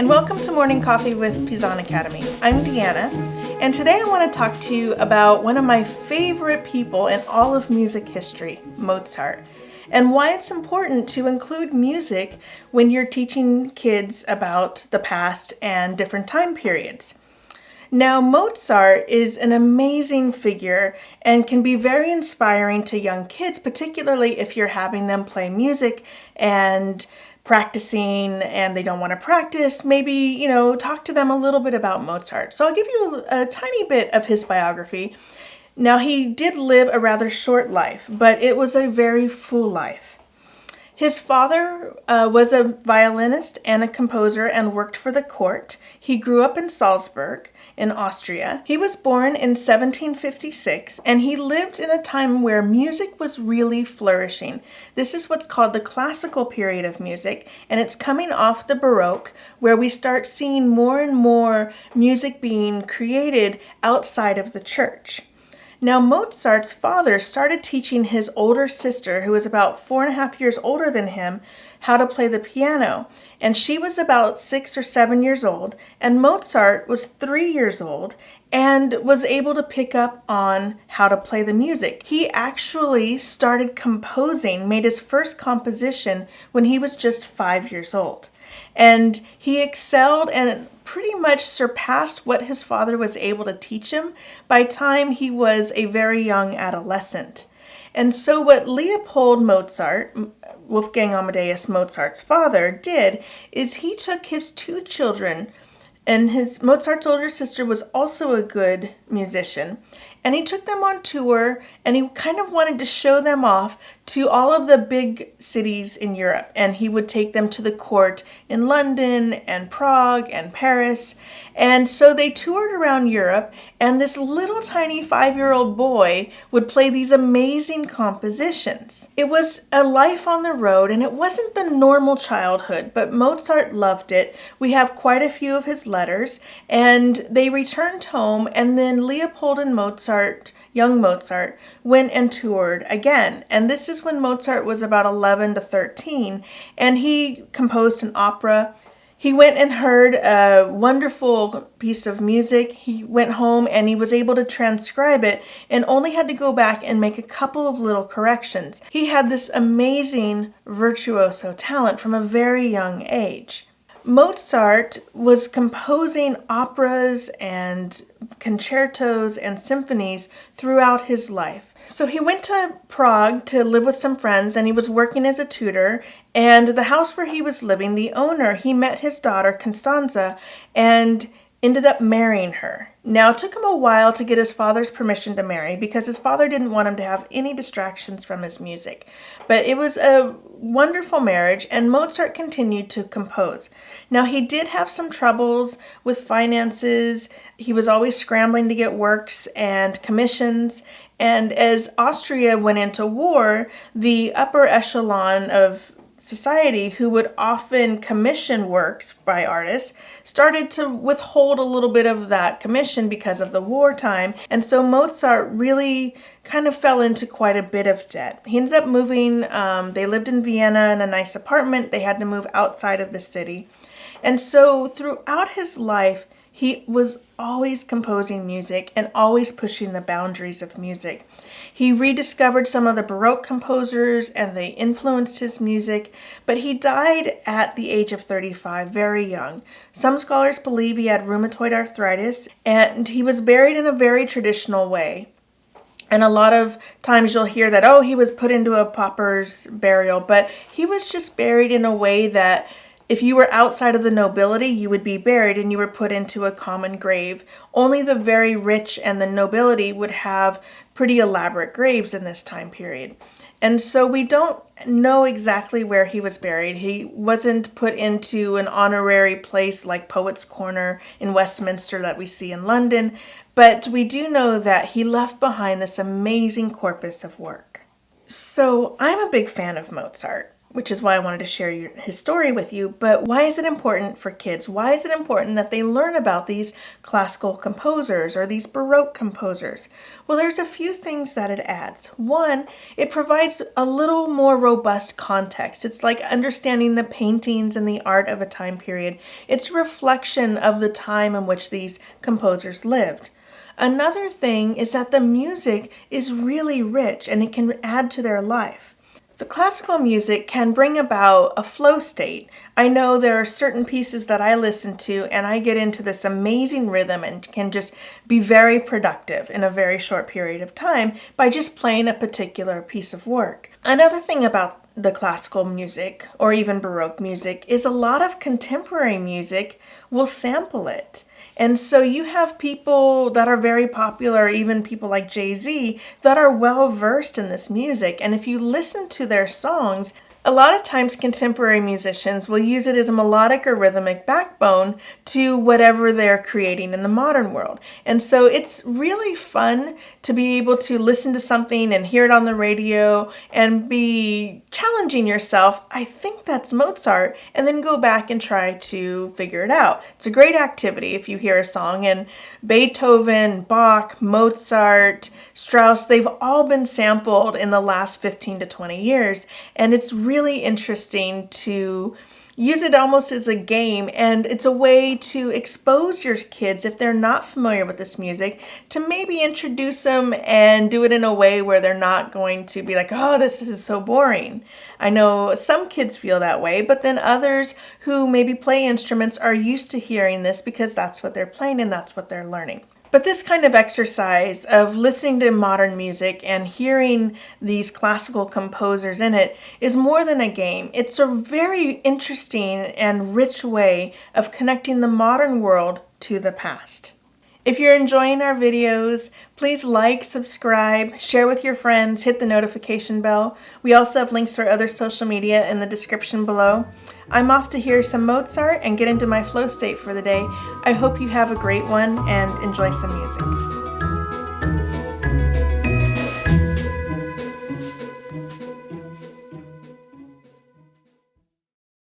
and welcome to Morning Coffee with Pisan Academy. I'm Deanna, and today I want to talk to you about one of my favorite people in all of music history, Mozart, and why it's important to include music when you're teaching kids about the past and different time periods. Now, Mozart is an amazing figure and can be very inspiring to young kids, particularly if you're having them play music and practicing and they don't want to practice. Maybe, talk to them a little bit about Mozart. So I'll give you a tiny bit of his biography. Now, he did live a rather short life, but it was a very full life. His father was a violinist and a composer and worked for the court. He grew up in Salzburg in Austria. He was born in 1756 and he lived in a time where music was really flourishing. This is what's called the classical period of music, and it's coming off the Baroque, where we start seeing more and more music being created outside of the church. Now, Mozart's father started teaching his older sister, who was about 4.5 years older than him, how to play the piano. And she was about 6 or 7 years old, and Mozart was 3 years old and was able to pick up on how to play the music. He actually started composing, made his first composition when he was just 5 years old. And he excelled and pretty much surpassed what his father was able to teach him by the time he was a very young adolescent. And so what Leopold Mozart, Wolfgang Amadeus Mozart's father, did is he took his two children, and Mozart's older sister was also a good musician, and he took them on tour, and he kind of wanted to show them off to all of the big cities in Europe. And he would take them to the court in London and Prague and Paris. And so they toured around Europe, and this little tiny 5-year-old boy would play these amazing compositions. It was a life on the road, and it wasn't the normal childhood, but Mozart loved it. We have quite a few of his letters, and they returned home, and then Leopold and young Mozart, went and toured again. And this is when Mozart was about 11 to 13, and he composed an opera. He went and heard a wonderful piece of music. He went home and he was able to transcribe it and only had to go back and make a couple of little corrections. He had this amazing virtuoso talent from a very young age. Mozart was composing operas and concertos and symphonies throughout his life. So he went to Prague to live with some friends, and he was working as a tutor. And the house where he was living, the owner, he met his daughter Constanza and ended up marrying her. Now, it took him a while to get his father's permission to marry because his father didn't want him to have any distractions from his music. But it was a wonderful marriage, and Mozart continued to compose. Now, he did have some troubles with finances. He was always scrambling to get works and commissions. And as Austria went into war, the upper echelon of society, who would often commission works by artists, started to withhold a little bit of that commission because of the wartime. And so Mozart really kind of fell into quite a bit of debt. He ended up moving, they lived in Vienna in a nice apartment. They had to move outside of the city. And so throughout his life, he was always composing music and always pushing the boundaries of music. He rediscovered some of the Baroque composers and they influenced his music, but he died at the age of 35, very young. Some scholars believe he had rheumatoid arthritis, and he was buried in a very traditional way. And a lot of times you'll hear that, he was put into a pauper's burial, but he was just buried in a way that if you were outside of the nobility, you would be buried and you were put into a common grave. Only the very rich and the nobility would have pretty elaborate graves in this time period. And so we don't know exactly where he was buried. He wasn't put into an honorary place like Poets' Corner in Westminster that we see in London, but we do know that he left behind this amazing corpus of work. So I'm a big fan of Mozart. which is why I wanted to share his story with you. But why is it important for kids? Why is it important that they learn about these classical composers or these Baroque composers? Well, there's a few things that it adds. One, it provides a little more robust context. It's like understanding the paintings and the art of a time period. It's a reflection of the time in which these composers lived. Another thing is that the music is really rich and it can add to their life. So classical music can bring about a flow state. I know there are certain pieces that I listen to and I get into this amazing rhythm and can just be very productive in a very short period of time by just playing a particular piece of work. Another thing about the classical music or even Baroque music is a lot of contemporary music will sample it. And so you have people that are very popular, even people like Jay-Z, that are well versed in this music. And if you listen to their songs, a lot of times contemporary musicians will use it as a melodic or rhythmic backbone to whatever they're creating in the modern world. And so it's really fun to be able to listen to something and hear it on the radio and be challenging yourself. I think that's Mozart, and then go back and try to figure it out. It's a great activity if you hear a song, and Beethoven, Bach, Mozart, Strauss, they've all been sampled in the last 15 to 20 years, and it's really interesting to use it almost as a game, and it's a way to expose your kids, if they're not familiar with this music, to maybe introduce them and do it in a way where they're not going to be like, oh, this is so boring. I know some kids feel that way, but then others who maybe play instruments are used to hearing this because that's what they're playing and that's what they're learning. But this kind of exercise of listening to modern music and hearing these classical composers in it is more than a game. It's a very interesting and rich way of connecting the modern world to the past. If you're enjoying our videos, please like, subscribe, share with your friends, hit the notification bell. We also have links to our other social media in the description below. I'm off to hear some Mozart and get into my flow state for the day. I hope you have a great one and enjoy some music.